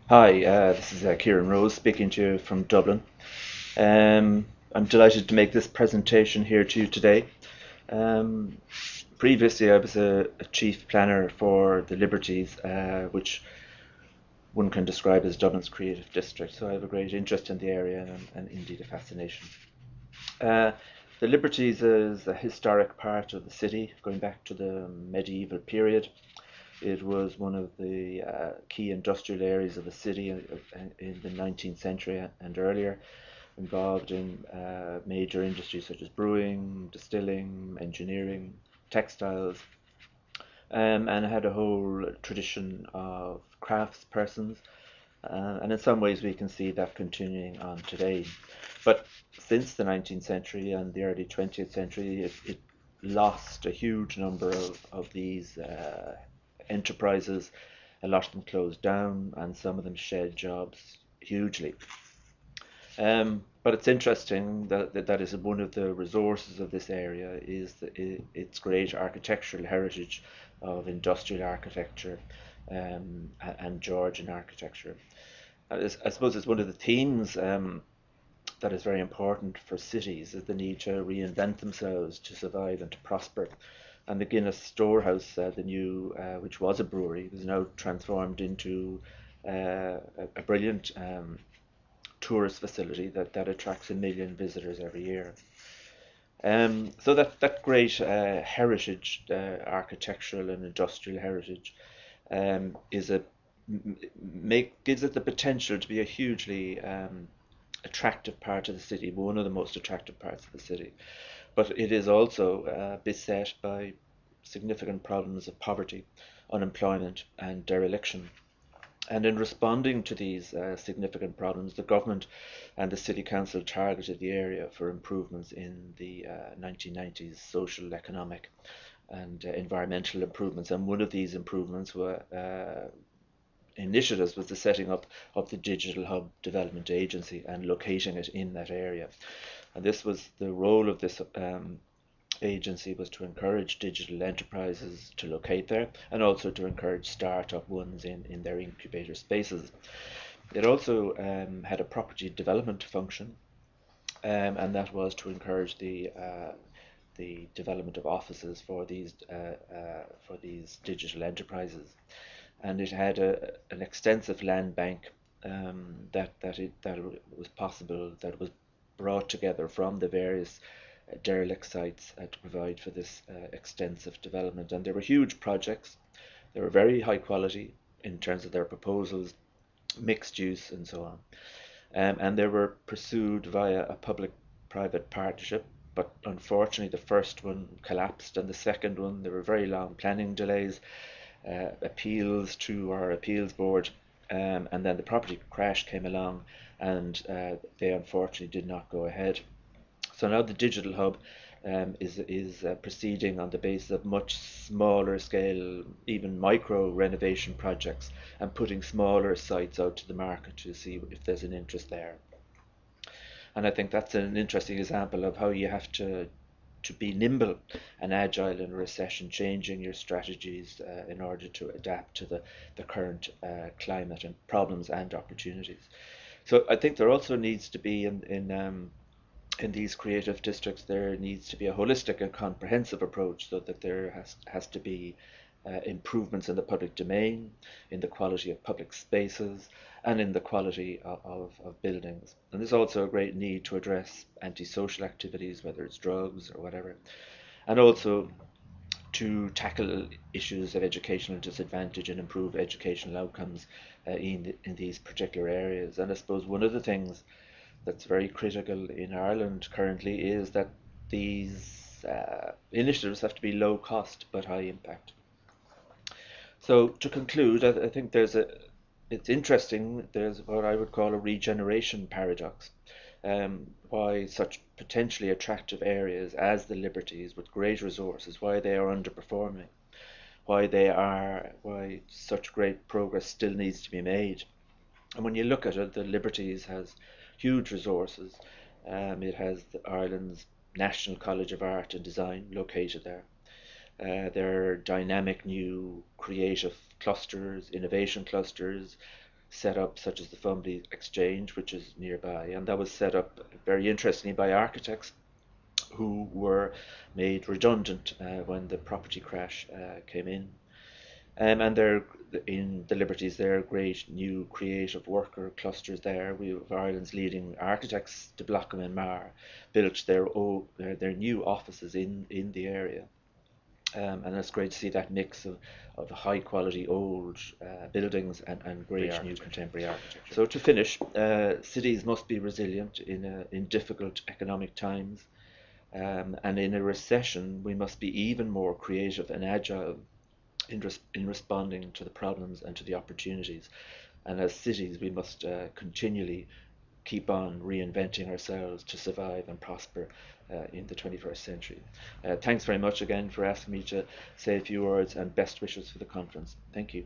Hi, this is Kieran Rose speaking to you from Dublin. I'm delighted to make this presentation here to you today. Um, Previously, I was a chief planner for the Liberties, which one can describe as Dublin's creative district. So I have a great interest in the area and indeed a fascination. Uh, the Liberties is a historic part of the city going back to the medieval period. It was one of the key industrial areas of the city in the 19th century and earlier, involved in major industries such as brewing, distilling, engineering, textiles, and had a whole tradition of craftspersons. And in some ways, we can see that continuing on today. But since the 19th century and the early 20th century, it lost a huge number of these enterprises. A lot of them closed down, and some of them shed jobs hugely. But it's interesting that is one of the resources of this area is its great architectural heritage of industrial architecture and Georgian architecture. I suppose it's one of the themes that is very important for cities is the need to reinvent themselves to survive and to prosper. And the Guinness Storehouse, the new, which was a brewery, is now transformed into a brilliant tourist facility that attracts 1 million visitors every year. So that great heritage, architectural and industrial heritage, is a gives it the potential to be a hugely attractive part of the city, one of the most attractive parts of the city. But it is also beset by significant problems of poverty, unemployment, and dereliction. And in responding to these significant problems, the government and the city council targeted the area for improvements in the 1990s social, economic, and environmental improvements. And one of these improvements were initiatives was the setting up of the Digital Hub Development Agency and locating it in that area. And this was the role of this agency was to encourage digital enterprises to locate there and also to encourage startup ones in their incubator spaces. It also had a property development function, and that was to encourage the development of offices for these digital enterprises. And it had an extensive land bank that was possible that was brought together from the various derelict sites to provide for this extensive development. And there were huge projects. They were very high quality in terms of their proposals, mixed use, and so on. And they were pursued via a public-private partnership. But unfortunately, the first one collapsed, and the second one, there were very long planning delays, appeals to our appeals board, and then the property crash came along, and they unfortunately did not go ahead. So now the digital hub is proceeding on the basis of much smaller scale, even micro renovation projects, and putting smaller sites out to the market to see if there's an interest there. And I think that's an interesting example of how you have to be nimble and agile in a recession, changing your strategies in order to adapt to the current climate and problems and opportunities. So I think there also needs to be in these creative districts, there needs to be a holistic and comprehensive approach so that there has to be improvements in the public domain, in the quality of public spaces, and in the quality of buildings. And there's also a great need to address antisocial activities, whether it's drugs or whatever, and also to tackle issues of educational disadvantage and improve educational outcomes in these particular areas. And I suppose one of the things that's very critical in Ireland currently is that these initiatives have to be low cost but high impact. So to conclude, I think it's interesting, there's what I would call a regeneration paradox. Why such potentially attractive areas as the Liberties with great resources, why they are underperforming, why such great progress still needs to be made. And when you look at it, the Liberties has huge resources. It has Ireland's National College of Art and Design located there. There are dynamic new creative clusters, innovation clusters, set up, such as the Fumbly Exchange, which is nearby, and that was set up very interestingly by architects who were made redundant when the property crash came in. And they're in the Liberties there, great new creative worker clusters there. We have Ireland's leading architects, De Blockham and Marr, built their new offices in the area. And it's great to see that mix of high quality old buildings and great new contemporary architecture. So to finish, cities must be resilient in difficult economic times, and in a recession we must be even more creative and agile in responding to the problems and to the opportunities. And as cities we must continually keep on reinventing ourselves to survive and prosper in the 21st century. Thanks very much again for asking me to say a few words, and best wishes for the conference. Thank you.